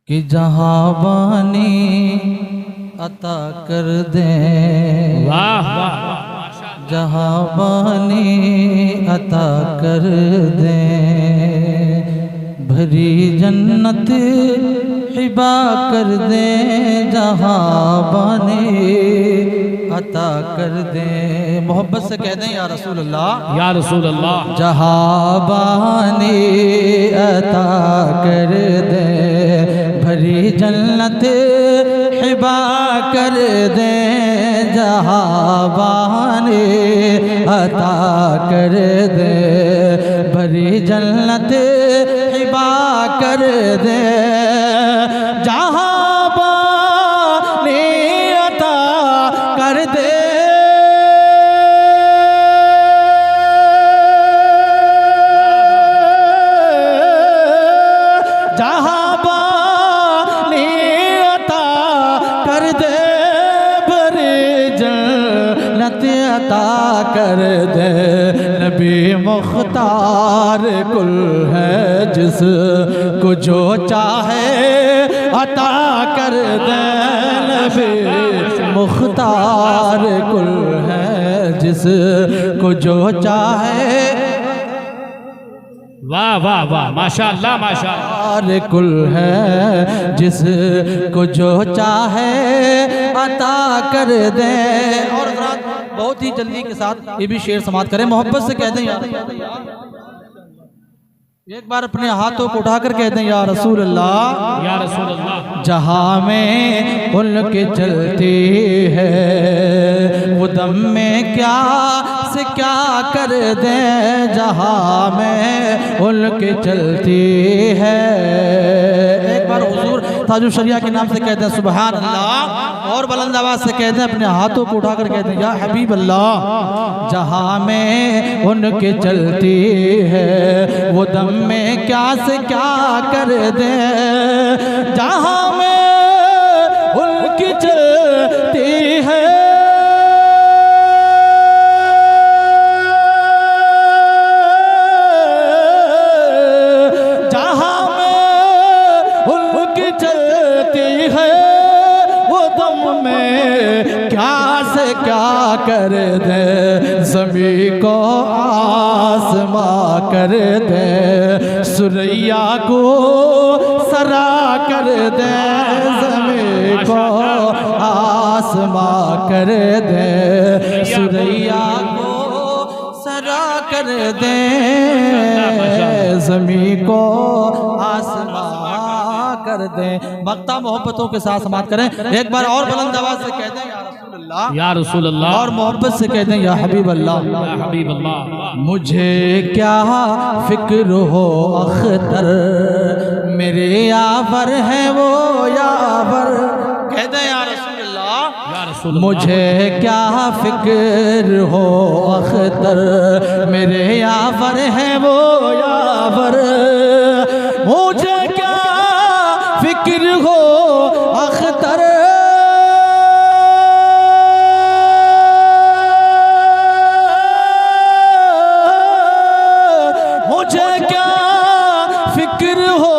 कि जहाँ बानी अता कर दे। वाह वाह, जहाँ बानी अता कर दे, भरी जन्नत हिबा कर दे। जहाँ बानी अता कर दे। मोहब्बत से कह दें या रसूल अल्लाह, या रसूल अल्लाह। जहाँ बानी अता कर दे, भरी जन्नत हिबा कर दे। जहाँ बानी अता कर दे, भरी जन्नत हिबा कर दे। जहाँ बानी अता कर दे, जहाँ बानी अता कर दे, भरी जन्नत अता कर दे। नबी मुख्तार कुल है, जिस को जो चाहे अता कर दे। नबी मुख्तार कुल है, जिस को जो चाहे। वाह वाह वाह, माशाअल्लाह माशाअल्लाह। कुल है, जिस को जो चाहे अता कर दे। और बहुत ही जल्दी के साथ ये भी शेर समाप्त करें। मोहब्बत से कह दें यार, एक बार अपने हाथों को उठाकर कह दें या रसूल अल्लाह, या रसूल अल्लाह। जहाँ में उनके चलती है, वो दम में क्या से क्या कर दे। जहाँ में उनके चलती है, एक बार हुजूर ताजुल शरिया के नाम से कहते हैं सुभान अल्लाह, और बुलंद आवाज से कहते हैं, अपने हाथों को उठाकर कहते हैं या हबीब अल्लाह। जहाँ में उनके चलती है, वो दम में क्या से क्या कर दे। जहाँ में उनकी चलती है, जहाँ में उनकी चलती है, वो दम में क्या से क्या कर दे। ज़मी को आसमां कर दे, सुरैया को सरा कर दे। ज़मी को आसमां कर दे, सुरैया को सरा कर दे। ज़मी को आसमां कर दे। मक्ता मोहब्बतों के साथ समाप्त करें। एक बार और बुलंद आवाज से कह दें या रसूल अल्लाह, या रसूल अल्लाह। और मोहब्बत से कह दें या हबीब अल्लाह, या हबीब अल्लाह। मुझे क्या फिक्र हो अख्तर, मेरे यावर है वो यावर। कह दें या रसूल अल्लाह, या रसूल अल्लाह। मुझे क्या फिक्र हो अख्तर, मेरे यावर है वो यावर। मुझे क्या फिक्र हो अख्तर, मुझे क्या फिक्र हो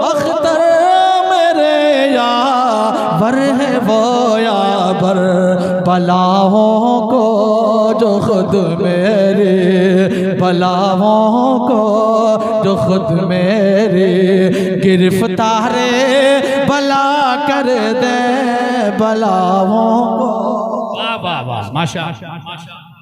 अख्तर, मेरे यावर है वो यावर। बलाओं को जो खुद मेरे, बलाओं को जो खुद मेरे गिरफ्तारे बला कर दे। बलाओं को वाह वाह वाह, माशाअल्लाह।